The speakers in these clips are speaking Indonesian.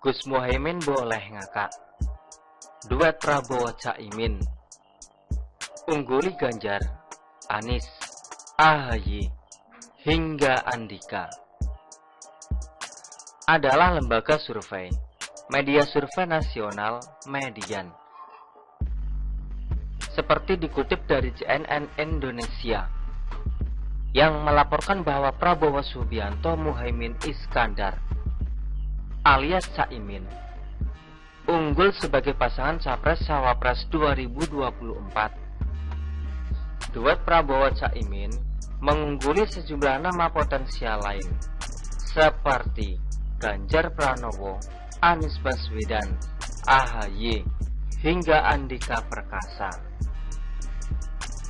Gus Muhaimin boleh ngakak. Duet Prabowo Caimin. Ungguli Ganjar, Anies, AHY, hingga Andika. Adalah lembaga survei, media survei nasional Median. Seperti dikutip dari CNN Indonesia, yang melaporkan bahwa Prabowo Subianto Muhaimin Iskandar alias Caimin unggul sebagai pasangan Capres-Cawapres 2024. Duet Prabowo Caimin mengungguli sejumlah nama potensial lain seperti Ganjar Pranowo, Anies Baswedan, AHY, hingga Andika Perkasa.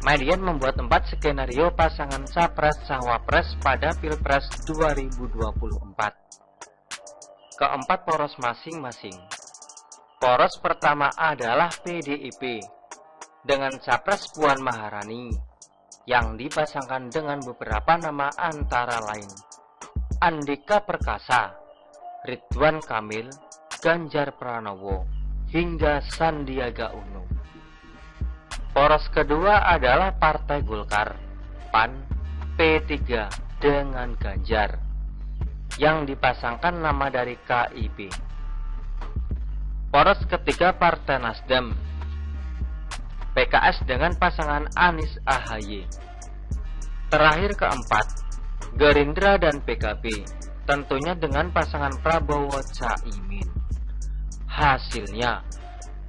Median membuat 4 skenario pasangan Capres-Cawapres pada Pilpres 2024. Keempat poros masing-masing. Poros pertama adalah PDIP dengan Capres Puan Maharani yang dipasangkan dengan beberapa nama antara lain Andika Perkasa, Ridwan Kamil, Ganjar Pranowo, hingga Sandiaga Uno. Poros kedua adalah Partai Golkar, PAN, P3 dengan Ganjar yang dipasangkan nama dari KIP. Poros ketiga Partai Nasdem, PKS dengan pasangan Anies AHY. Terakhir keempat, Gerindra dan PKB, tentunya dengan pasangan Prabowo Caimin. Hasilnya,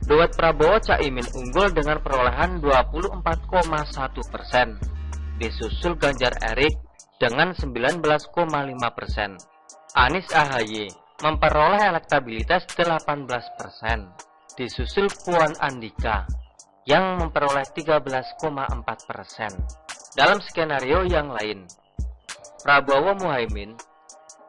duet Prabowo Caimin unggul dengan perolehan 24,1%, disusul Ganjar Erik dengan 19,5%. Anies AHY memperoleh elektabilitas 18%, disusul Puan Andika yang memperoleh 13,4%. Dalam skenario yang lain, Prabowo Muhaimin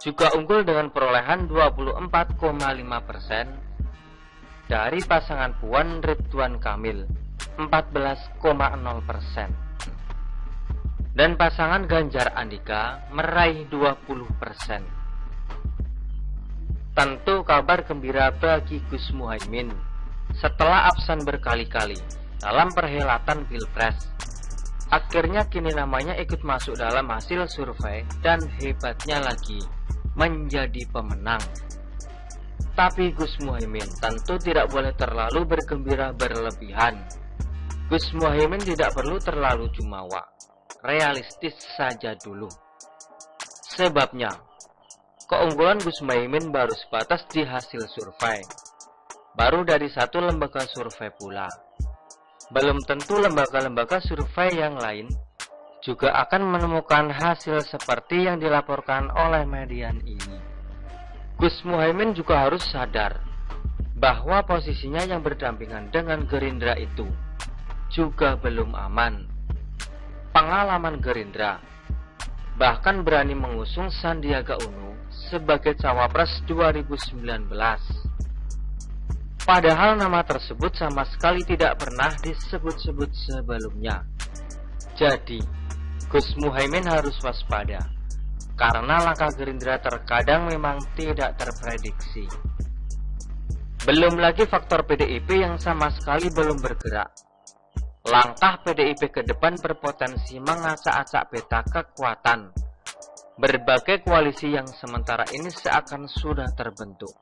juga unggul dengan perolehan 24,5% dari pasangan Puan Ridwan Kamil 14,0%, dan pasangan Ganjar Andika meraih 20%. Tentu kabar gembira bagi Gus Muhaimin setelah absen berkali-kali dalam perhelatan Pilpres. Akhirnya kini namanya ikut masuk dalam hasil survei dan hebatnya lagi menjadi pemenang. Tapi Gus Muhaimin tentu tidak boleh terlalu bergembira berlebihan. Gus Muhaimin tidak perlu terlalu jumawa, realistis saja dulu. Sebabnya, keunggulan Gus Muhaimin baru sebatas di hasil survei, baru dari satu lembaga survei pula. Belum tentu lembaga-lembaga survei yang lain juga akan menemukan hasil seperti yang dilaporkan oleh Median ini. Gus Muhaimin juga harus sadar bahwa posisinya yang berdampingan dengan Gerindra itu juga belum aman. Pengalaman Gerindra bahkan berani mengusung Sandiaga Uno sebagai Cawapres 2019. Padahal nama tersebut sama sekali tidak pernah disebut-sebut sebelumnya. Jadi, Gus Muhaimin harus waspada, karena langkah Gerindra terkadang memang tidak terprediksi. Belum lagi faktor PDIP yang sama sekali belum bergerak. Langkah PDIP ke depan berpotensi mengacak-acak peta kekuatan berbagai koalisi yang sementara ini seakan sudah terbentuk.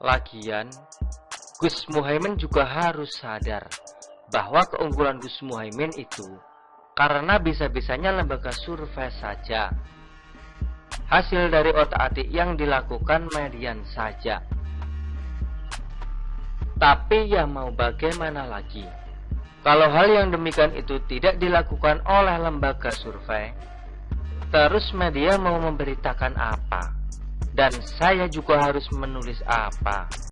Lagian, Gus Muhaimin juga harus sadar bahwa keunggulan Gus Muhaimin itu karena bisa-bisanya lembaga survei saja. Hasil dari otak-atik yang dilakukan Median saja. Tapi ya mau bagaimana lagi? Kalau hal yang demikian itu tidak dilakukan oleh lembaga survei, terus media mau memberitakan apa? Dan saya juga harus menulis apa?